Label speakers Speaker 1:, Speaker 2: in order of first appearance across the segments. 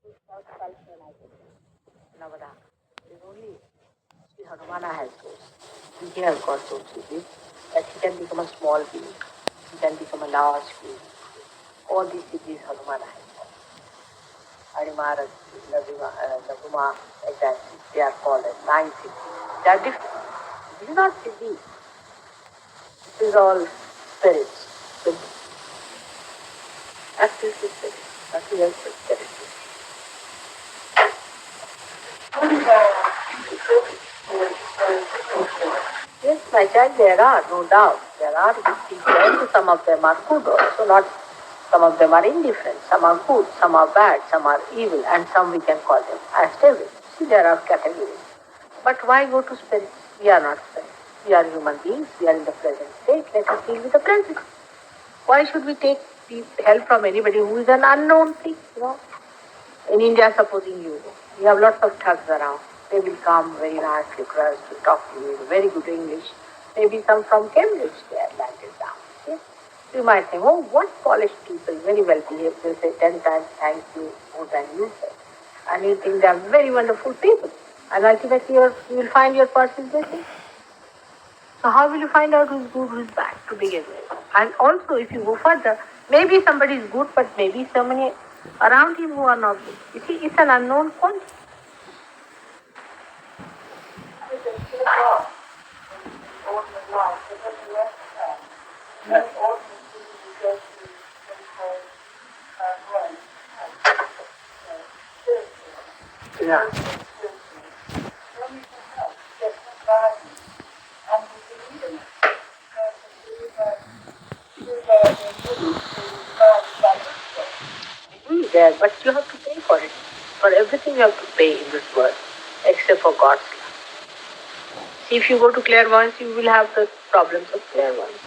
Speaker 1: without culture, I think, Navada. There's only Sri Hanumana has those. He has got those cities that he can become a small being, he can become a large being. All these cities Hanumana has got. Animara, Laguma, like that, they are called as 9 cities. They are different. This is not cities. This is all spirits. Absolutely spirits. Nothing else but spirits. Yes, my child, there are, no doubt. There are good people, and some of them are good also. Not some of them are indifferent. Some are good, some are bad, some are evil, and some we can call them as devil. See, there are categories. But why go to spirits? We are not spirits. We are human beings. We are in the present state. Let us deal with the present. Why should we take help from anybody who is an unknown thing? In India, supposing you have lots of thugs around. They will come very nicely dressed to talk to you in very good English. Maybe some from Cambridge they have landed down. Yes? You might think, oh, what polished people, very well behaved. They say 10 times thank you more than you say. And you think they are very wonderful people. And ultimately you will find your purse is missing. So how will you find out who's good, who's bad to begin with? And also, if you go further, maybe somebody is good, but maybe so many around him who are not good. You see, it's an unknown quantity. Yeah. There, but you have to pay for it. For everything you have to pay in this world, except for God's love. See, if you go to clairvoyance, you will have the problems of clairvoyance.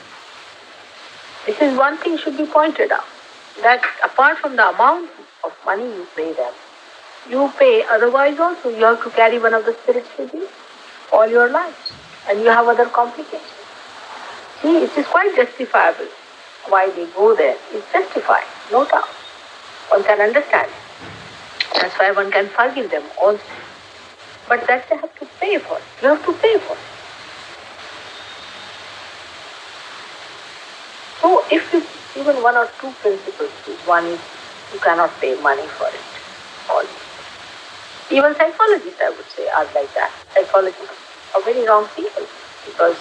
Speaker 1: This is one thing should be pointed out, that apart from the amount of money you pay them, you pay otherwise also. You have to carry one of the spirits with you all your lives, and you have other complications. See, it is quite justifiable why they go there. It's justified, no doubt. One can understand. That's why one can forgive them also. But that they have to pay for it. You have to pay for it. So if you even one or two principles, one is you cannot pay money for it. All. Even psychologists, I would say, are like that. Psychologists are very wrong people because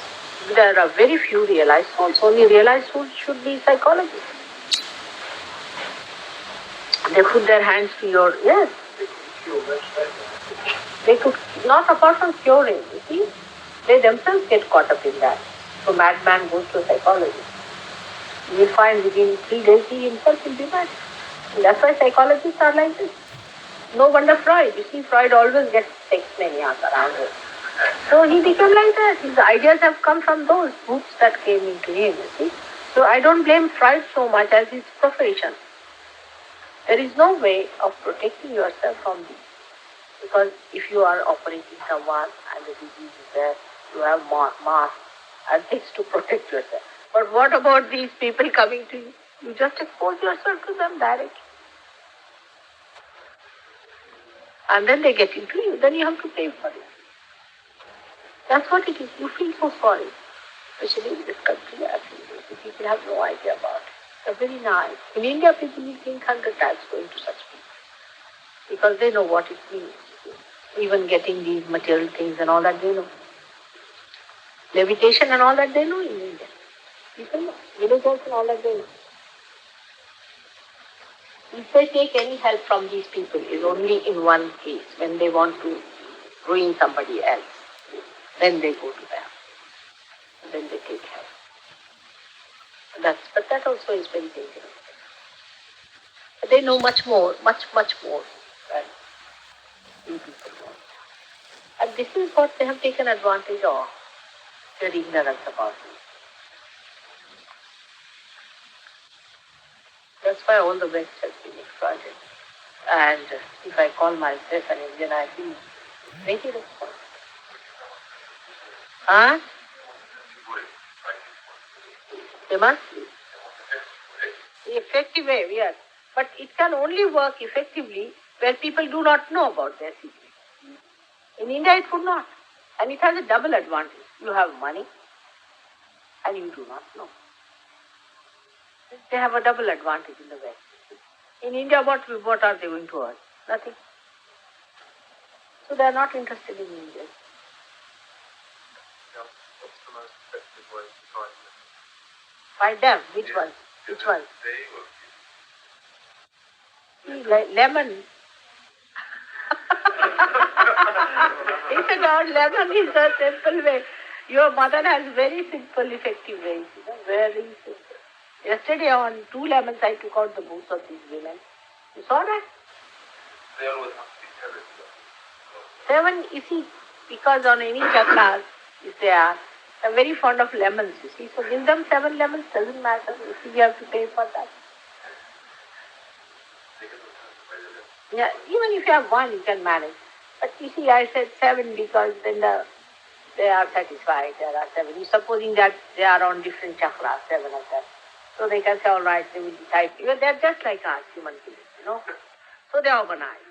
Speaker 1: there are very few realized souls. Only realized souls should be psychologists. They put their hands to your, yes. They could, not apart from curing, you see, they themselves get caught up in that. So madman goes to a psychologist. You will find within 3 days he himself will be mad. And that's why psychologists are like this. No wonder Freud, you see, Freud always gets sex maniac around him. So he became like that. His ideas have come from those books that came into him, you see. So I don't blame Freud so much as his profession. There is no way of protecting yourself from this. Because if you are operating someone and the disease is there, you have masks and things to protect yourself. But what about these people coming to you? You just expose yourself to them directly. And then they get into you, then you have to pay for it. That's what it is. You feel so sorry. Especially in this country, I feel the people have no idea about it. They're very nice. In India, people will think 100 times going to such people. Because they know what it means. Even getting these material things and all that, they know. Levitation and all that, they know in India. People know. Villagers and all that, they know. If they take any help from these people, is only in one case, when they want to ruin somebody else. Then they go to them. Then they take help. But that also is very dangerous. But they know much more than you people know. And this is what they have taken advantage of, their ignorance about it. That's why all the West has been exploited. And if I call myself an Indian, I feel very responsible. Huh? They must be. Effective way, yes. But it can only work effectively where people do not know about their secret. In India, it would not. And it has a double advantage. You have money and you do not know. They have a double advantage in the West. In India, what are they going to earn? Nothing. So they are not interested in India.
Speaker 2: What's the most effective way to find them?
Speaker 1: Find them? Which one? Which one? Lemon. It's about lemon is a simple way. Your mother has very simple, effective ways. Very simple. Yesterday on 2 lemons I took out the boobs of these women. You saw that?
Speaker 2: They always have to be
Speaker 1: 7, you see, because on any chakras, if they are very fond of lemons, you see. So give them 7 lemons, doesn't matter. You see, you have to pay for that. Yeah, even if you have 1, you can manage. But you see, I said 7 because then they are satisfied. There are 7. Supposing that they are on different chakras, 7 of them. So they can say, all right, they will decide. They are just like us, human beings, So they organize.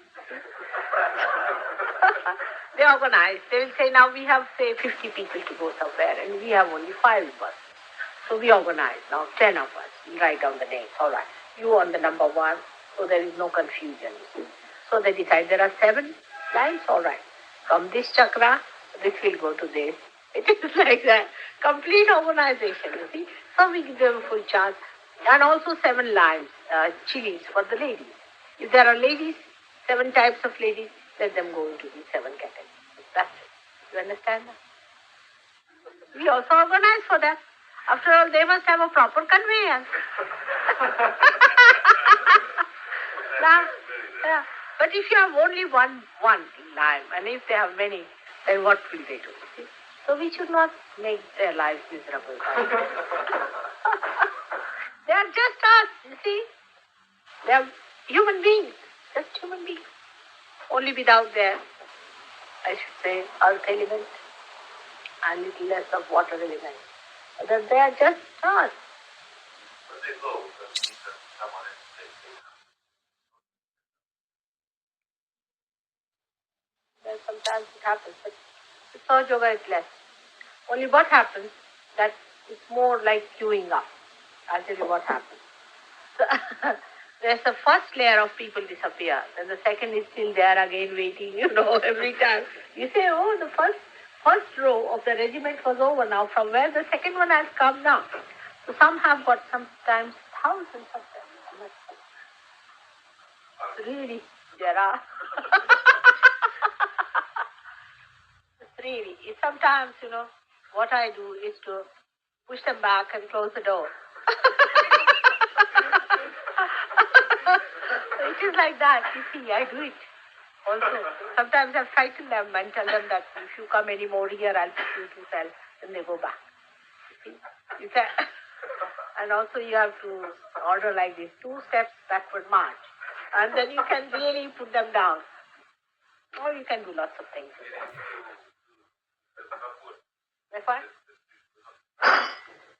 Speaker 1: They organize. They will say, now we have, say, 50 people to go somewhere, and we have only 5 of us. So we organize now, 10 of us. We write down the names. All right. You on the number 1, so there is no confusion, you see. So they decide there are 7 lines, all right. From this chakra, this will go to this. It is like that. Complete organization, you see. So we give them a full chance. And also 7 lines, chilies for the ladies. If there are ladies, 7 types of ladies, let them go into these 7 categories. That's it. You understand that? We also organize for that. After all, they must have a proper conveyance. Now, yeah. But if you have only one line, and if they have many, then what will they do? See? So we should not make their lives miserable. They are just us, you see. They are human beings, just human beings. Only without their, I should say, earth element and little less of water element. But they are just us.
Speaker 2: But they both need to come on it.
Speaker 1: Then sometimes it happens, but with Sahaj Yoga it's less. Only what happens, that it's more like queuing up. I'll tell you what happens. So, there's the first layer of people disappear, then the second is still there again waiting, every time. You say, oh, the first row of the regiment was over now, from where the second one has come now. So some have got sometimes thousands of them. Really, there are. Really, sometimes, what I do is to push them back and close the door. It is like that. You see, I do it. Also, sometimes I frighten them and tell them that if you come any more here, I'll put you to cell. Then they go back. You see? You can. And also you have to order like this, 2 steps backward march. And then you can really put them down. Or you can do lots of things. That's why?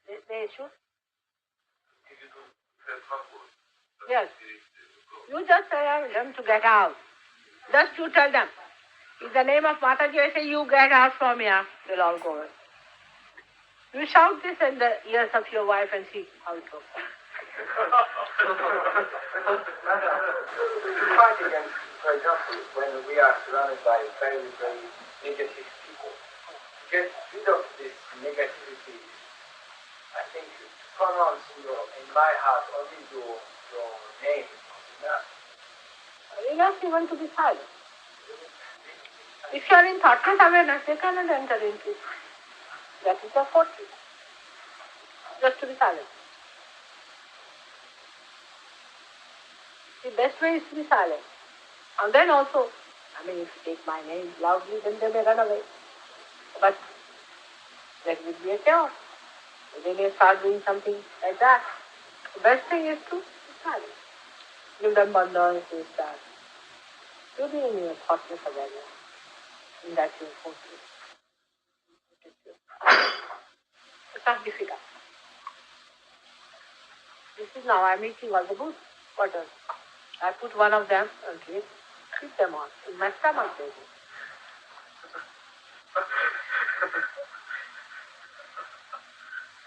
Speaker 1: They should. Yes. You just tell them to get out. Just you tell them. In the name of Mataji, I say, you get out from here. They'll all go away. You shout this in the ears of your wife and see how it goes.
Speaker 3: To fight against, for example, when we are surrounded by very, very negative people, to get rid of this negativity, I think to pronounce in my heart only your name is enough.
Speaker 1: Enough even to be silent. If you are in thoughtless awareness, they cannot enter into it. That is a fortress. Just to be silent. The best way is to be silent. And then also, if you take my name loudly, then they may run away. But that will be a chaos. They may start doing something like that. The best thing is to be silent. Give them bandhans, this, that. You be in your thoughtless awareness. In that you are fortress. It's not difficult. This is now, I'm eating all the good water. I put one of them, okay. Keep them on. In my stomach, they do.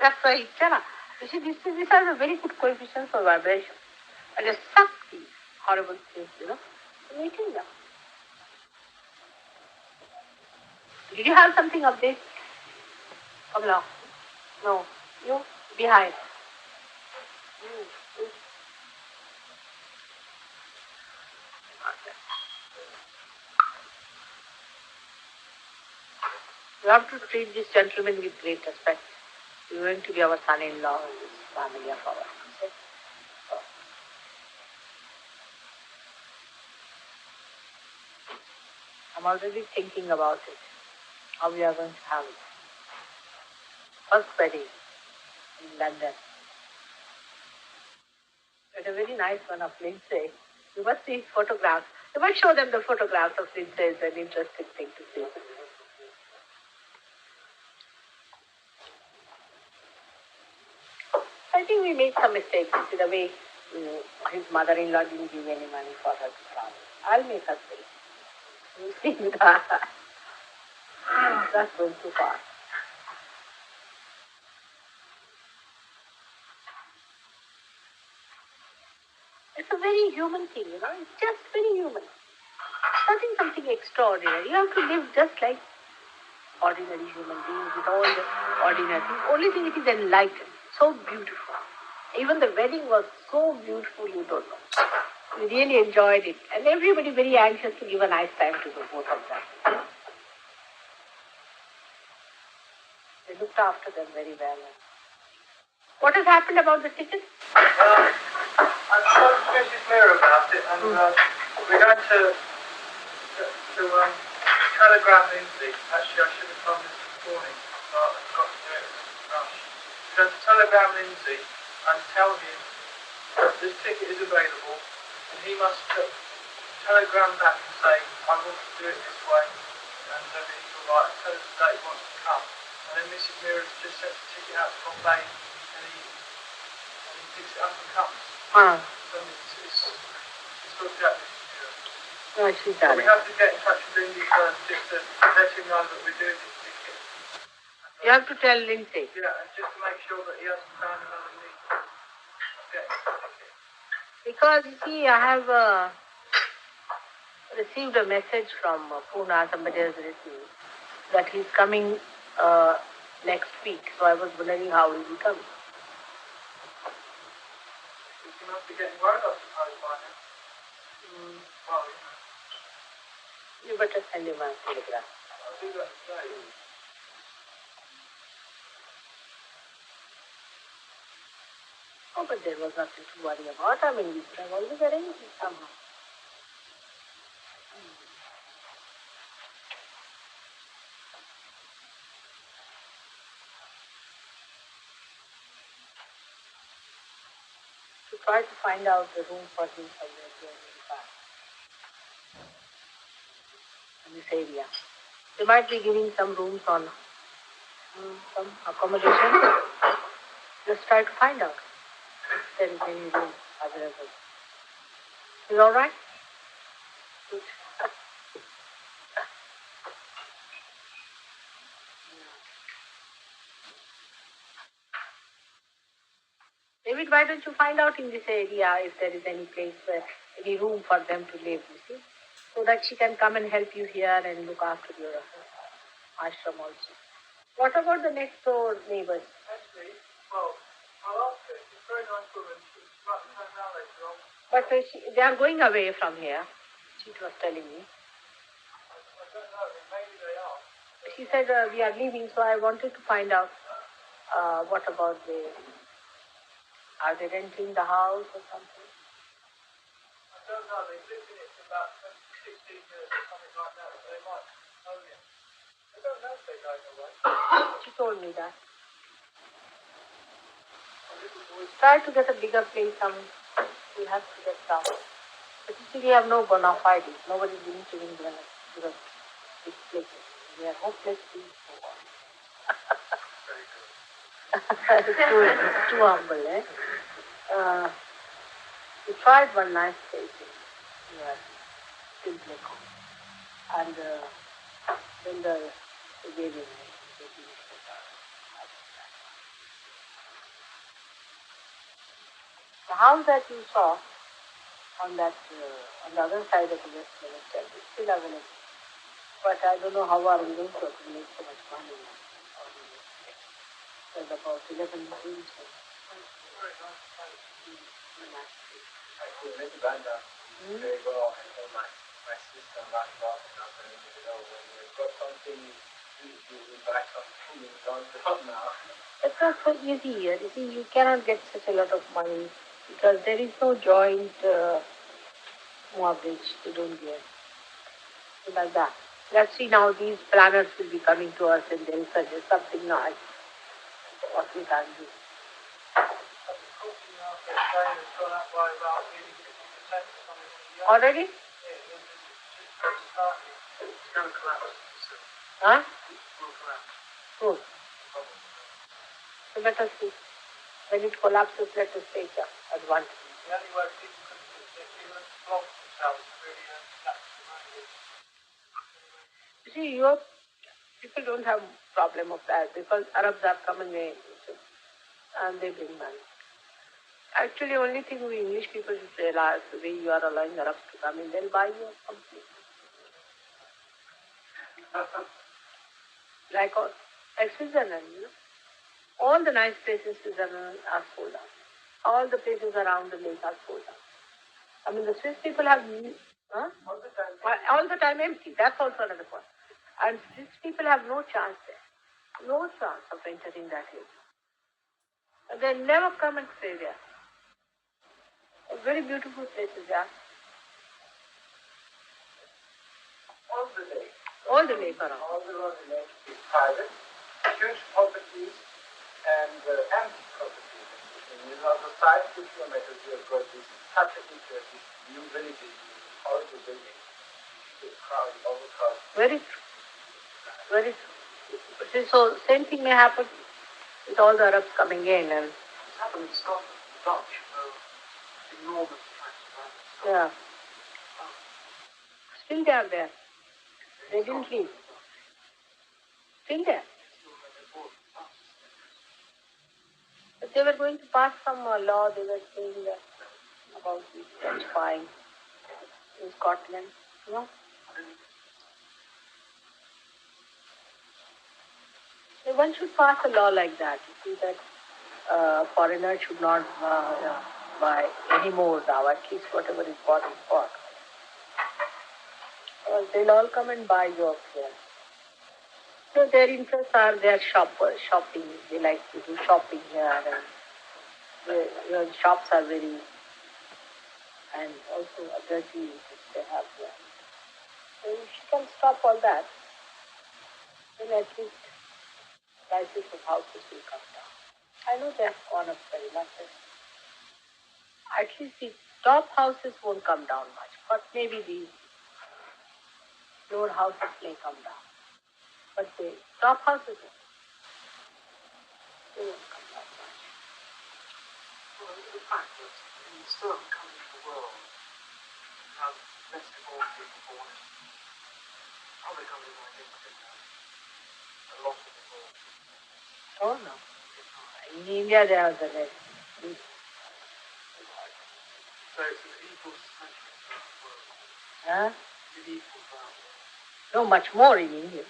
Speaker 1: That's why it's Chana. You see, these are the very good coefficients for vibration. I just suck these horrible things, and eating them. Did you have something of this? Come along. No. You? Behind. You. You have to treat this gentleman with great respect. You're going to be our son-in-law in this family of ours. Okay? So, I'm already thinking about it. How we are going to have it. First wedding in London. It's a very nice one of Lindsay. You must see photographs. You must show them the photographs of Lindsay. It's an interesting thing to see. I think we made some mistakes. You see the way his mother-in-law didn't give any money for her to travel. I'll make her pay. You see with her. That's going too far. It's a very human thing, It's just very human. Nothing something extraordinary. You have to live just like ordinary human beings with all the ordinary things. Only thing it is enlightened. So beautiful. Even the wedding was so beautiful, you don't know. We really enjoyed it. And everybody very anxious to give a nice time to the both of them. They looked after them very well. What has happened about the tickets?
Speaker 3: I've spoken to Mrs. Mirror about it, and we're going to telegram Lindsay. Actually, I should have done this morning, but I forgot to do it in a rush. We're going to telegram Lindsay and tell him that this ticket is available, and he must telegram back and say, I want to do it this way, and everything's all right, and tell us the date he wants to come. And then Mrs. Mirror just sent the ticket out to Bombay, and he picks it up and comes. So it's looked at Mrs. Mirror.
Speaker 1: No, she's
Speaker 3: So
Speaker 1: done
Speaker 3: we
Speaker 1: it.
Speaker 3: have to get in touch with Lindsay first, just to let him know that we're doing this ticket.
Speaker 1: You have to tell Lindsay.
Speaker 3: Yeah, and just to make sure that he hasn't found another need of getting the ticket.
Speaker 1: Because, you see, I have received a message from Pune. Somebody has written that he's coming next week. So I was wondering how he will come.
Speaker 3: You must be getting worried, I suppose, by now. Well,
Speaker 1: You better send him a telegram.
Speaker 3: I'll do that today.
Speaker 1: Oh, but there was nothing to worry about. I mean, we could have always arranged it somehow. To try to find out the room for him somewhere here in the park. In this area. They might be giving some rooms on some accommodation. Just try to find out if there is any room available. Is all right? Good. David, why don't you find out in this area if there is any place where any room for them to live, you see? So that she can come and help you here and look after your ashram also. What about the next door neighbors?
Speaker 3: Actually, well, I'll ask her. She's a very nice woman. She's about to come down later on.
Speaker 1: But they are going away from here, she was telling me.
Speaker 3: I don't know. Maybe they are.
Speaker 1: She said we are leaving, so I wanted to find out what about are they renting the house or something?
Speaker 3: I don't know. They've lived in it for about 16 years or something like that. So they might own it. I don't know if they're going away.
Speaker 1: She told me that. Try to get a bigger place. We have to get down. But you see, we have no bona fides. Nobody is willing to give us big places. We are hopelessly poor. It's too humble, eh? We tried one nice place. Yeah. still play cool. And then the game is the house that you saw on that on the other side of the Westminster is still available. But I don't know how are we going to make so much money now. There's about 11 rooms.
Speaker 3: I could make a band up very well, and all my system back up, and I'm going to know when you've got something, you buy something, you don't drop now.
Speaker 1: It's not so easy here. You see, you cannot get such a lot of money because there is no joint mortgage. You don't get. So like that. Let's see now these planners will be coming to us and they'll suggest something nice. What we can do. Already?
Speaker 2: It's going to collapse soon.
Speaker 1: Huh?
Speaker 2: It will collapse.
Speaker 1: Good. So let us see. When it collapses, let us take advantage.
Speaker 2: The only way people can block themselves really collapse the money.
Speaker 1: You see, Europe, people don't have problem of that because Arabs are coming in and they bring money. Actually, only thing we English people should realize the way you are allowing Arabs to come in, they'll buy your company. Like Switzerland, you know. All the nice places in Switzerland are sold out. All the places around the lake are sold out. I mean, the Swiss people have all the time empty. That's also another point. And Swiss people have no chance there. No chance of entering that area. They never come and stay there. Very beautiful places, yeah.
Speaker 3: All the lake.
Speaker 1: All the lake around.
Speaker 3: All around the lake is private, huge properties, and empty properties. And on the side, 2 kilometers, you have got this strategic, these new villages, all the buildings, crowded, overcrowded.
Speaker 1: Very true. Very true. See, so same thing may happen with all the Arabs coming in and
Speaker 2: It's happened in Scotland. The Dutch have enormous tracts of land.
Speaker 1: yeah. Still they are there. They didn't leave. Still there. But they were going to pass some law, they were saying that about identifying in Scotland, you know. So one should pass a law like that. You see that foreigners should not buy any more now, at least whatever is bought is bought. They'll all come and buy your here. So their interests are their shopping. They like to do shopping here and the shops are very and also dirty they have there. So if she can stop all that, then at least prices of houses will come down. I know they have gone up very much. At least the top houses won't come down much, but maybe the lower houses may come down. But the top houses, they won't come down much.
Speaker 2: Well, the fact that in certain countries of the world have less divorce people born in other countries like India have a lot of divorce.
Speaker 1: Oh no. In India they are the rest.
Speaker 2: So it's an equal society throughout the world.
Speaker 1: Huh?
Speaker 2: It's equal throughout the world.
Speaker 1: No, much more in India.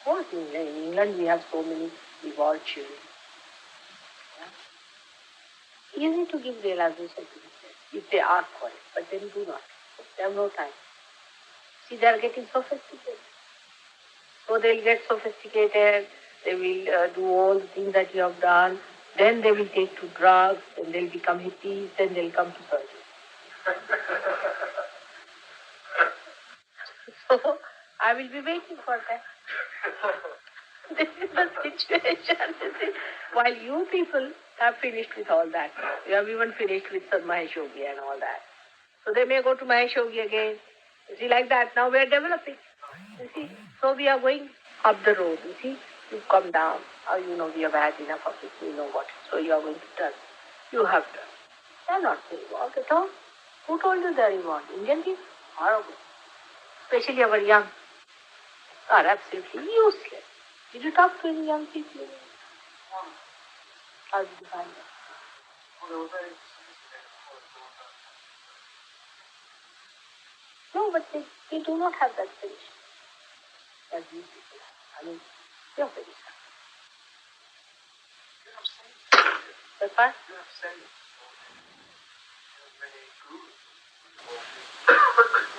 Speaker 1: Of course, in England we have so many divorced children. Yeah? Easy to give realization to them if they ask for it, but then do not. They have no time. See, they are getting sophisticated. So they'll get sophisticated, they will do all the things that you have done, then they will take to drugs, then they'll become hippies, then they'll come to surgery. So I will be waiting for that. This is the situation. You see. While you people have finished with all that, you have even finished with some Mahesh Yogi and all that. So they may go to Mahesh Yogi again. You see, like that. Now we are developing. You see, so we are going up the road. You see, you come down. You know we have had enough of it. We know what. So you are going to turn. You have turned. They are not saying walk at all. Who told you they are involved? Indian people? Horrible. Especially our young are absolutely useless. Did you talk to any young people? How did you find them?
Speaker 2: Well, they were very sophisticated.
Speaker 1: No, but they do not have that patience as we people have. I mean, they are very sad.
Speaker 2: You have saints.
Speaker 1: That's why?
Speaker 2: You have saints. You have many gurus.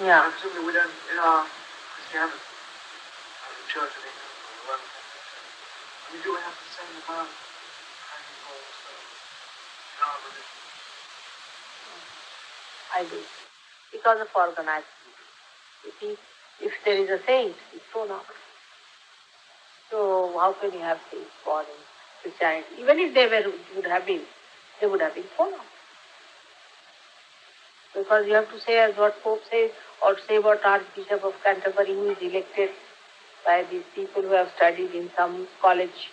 Speaker 1: Yeah.
Speaker 2: I'm assuming we don't, in our Christianity, as the Church of England or the Roman Catholic Church, we do have the same amount of hanging balls in our religion.
Speaker 1: I do. Because of organized people. You see, if there is a saint, it's thrown out. So how can you have saints born in Christianity? Even if they would have been, they would have been thrown out. Because you have to say as what Pope says, or say what Archbishop of Canterbury, who is elected by these people who have studied in some college.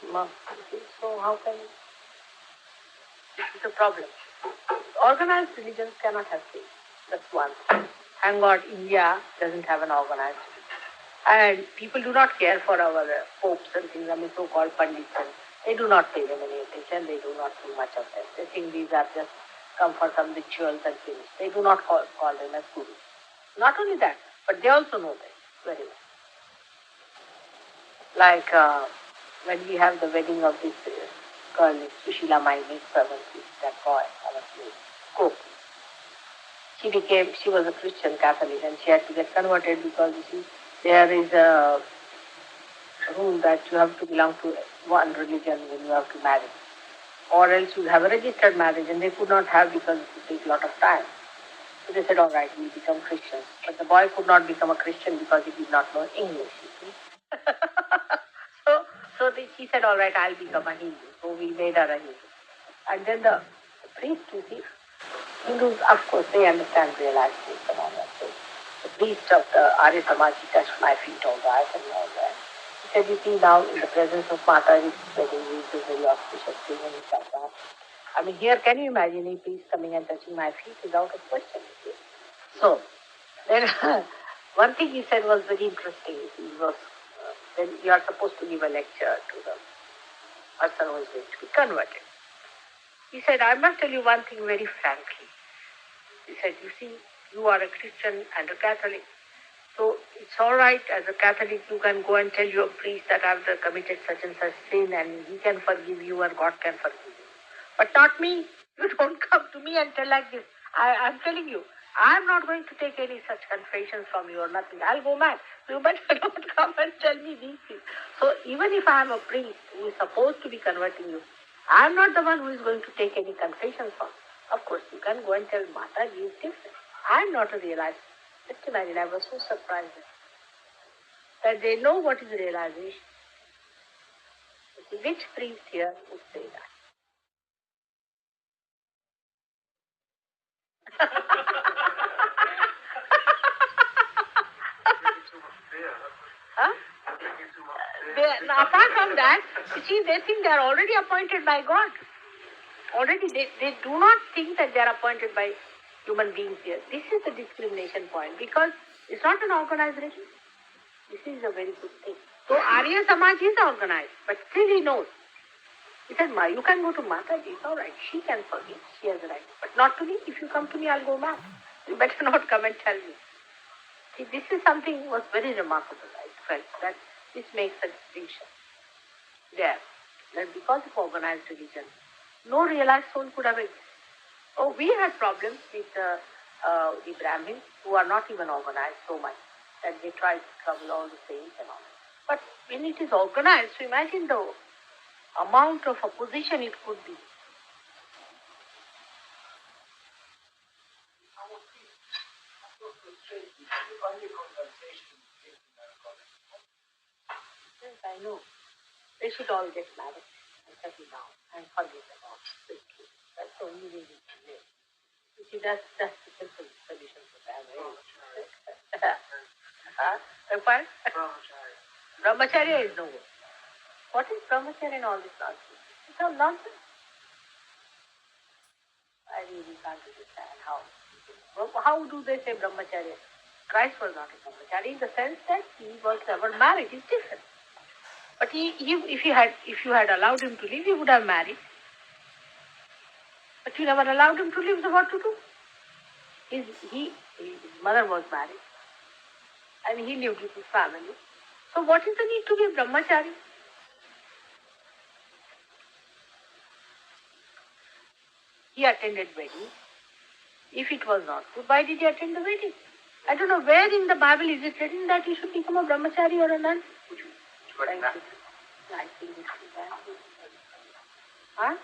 Speaker 1: So how can you? This is the problem. Organized religions cannot have faith. That's one. Thank God India doesn't have an organized religion. And people do not care for our popes and things, I mean so-called pandits. And they do not pay them any attention. They do not do much of them. They think these are just come for some rituals and things. They do not call them as gurus. Not only that, but they also know them very well. Like when we have the wedding of this girl, Sushila, my maid servant, that boy, our cook. She was a Christian Catholic and she had to get converted because you see, there is a rule that you have to belong to one religion when you have to marry. Or else you have a registered marriage and they could not have because it would take a lot of time. So they said, all right, we'll become Christians. But the boy could not become a Christian because he did not know English. You see. She said, all right, I'll become a Hindu. So we made her a Hindu. And then the priest, you see, Hindus, of course, they understand real aspects and all that. So the priest of the Arya Samaj, he touched my feet, all right, and all that. He said, you see, now in the presence of Mataji's wedding, this is a very auspicious thing, and he said that. I mean, here, can you imagine a priest coming and touching my feet is out of question. So, then one thing he said was very interesting. He was, when you are supposed to give a lecture to the person who is going to be converted. He said, I must tell you one thing very frankly. He said, you see, you are a Christian and a Catholic. So it's all right as a Catholic, you can go and tell your priest that I've committed such and such sin and he can forgive you and God can forgive you. But not me. You don't come to me and tell like this. I'm telling you, I'm not going to take any such confessions from you or nothing. I'll go mad. You better not come and tell me these things. So even if I am a priest who is supposed to be converting you, I'm not the one who is going to take any confessions from. Of course, you can go and tell Mataji is different. I'm not a realized. Just imagine, I was so surprised that they know what is realization. Which priest here would say that? Huh? Apart from that, you see, they think they are already appointed by God. Already, they do not think that they are appointed by human beings here. This is the discrimination point because it's not an organized religion. This is a very good thing. So Arya Samaj is organized, but still he knows. He said, Ma, you can go to Mataji, it's all right. She can forgive, she has a right. But not to me. If you come to me, I'll go mad. You better not come and tell me. See, this is something was very remarkable. I felt that this makes a distinction there. That because of organized religion, no realized soul could have existed. Oh, we had problems with the Brahmins who are not even organized so much that they try to trouble all the saints and all. But when it is organized, so imagine the amount of opposition it could be. Yes, I know. They should all get married and settle down and forget about it. That's the only way we can live. You see, that's the simple solution for that. Fine? Brahmacharya is no good. What is brahmacharya and all this nonsense? It's all nonsense. I really can't understand how. How do they say brahmacharya? Christ was not a brahmachari in the sense that he was never married. It's different. But if you had allowed him to live, he would have married. But you never allowed him to live, so what to do? His mother was married, and he lived with his family. So what is the need to be a brahmachari? He attended wedding. If it was not good, why did he attend the wedding? I don't know where in the Bible is it written that you should become a brahmachari or a nun. Thank you. I think it's huh?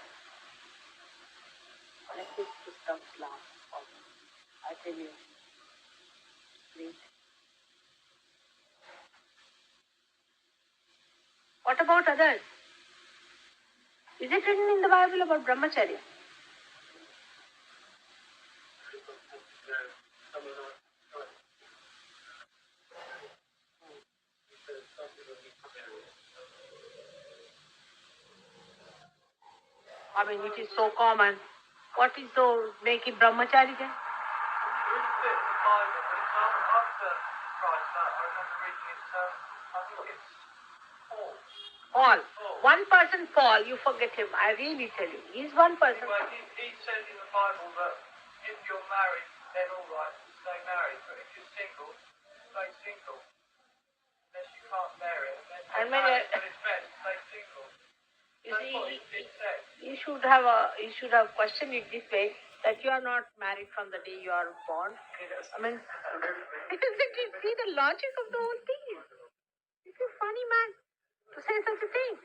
Speaker 1: Let this system laugh. I tell you. Please. What about others? Is it written in the Bible about brahmacharya? I mean, it is so common. What is the make it brahmachari then?
Speaker 2: There is a bit in the Bible, but it's after Christ. I remember reading it. I think it's Paul.
Speaker 1: Paul. One person, Paul, you forget him. I really tell you. He's one person.
Speaker 2: Anyway, he said in the Bible that if you're married, then all right, stay married. But if you're single, stay single. Unless you can't marry. And then but it's best to stay single.
Speaker 1: You
Speaker 2: That's
Speaker 1: see,
Speaker 2: what it said.
Speaker 1: you should have questioned it this way that you are not married from the day you are born. I mean, you see the logic of the whole thing. This is funny, man, to say such a thing.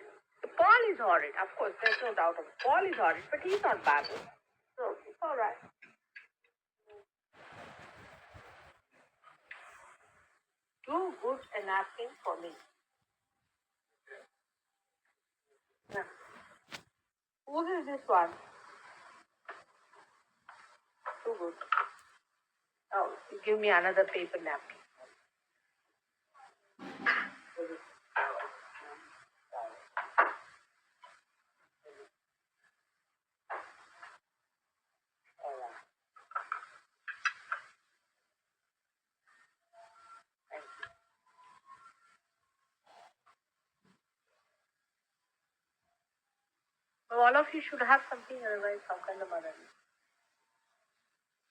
Speaker 1: Paul is horrid, of course. There's no doubt of it. Paul is horrid, but he's not Bible, so it's all right. Too good a napkin for me. Yeah. Who is this one? Too good. Oh, you give me another paper napkin. All right. Thank you. So all of you should have something, otherwise how can the mother?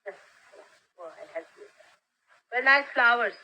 Speaker 1: Yes. Go ahead, help you. Very nice flowers.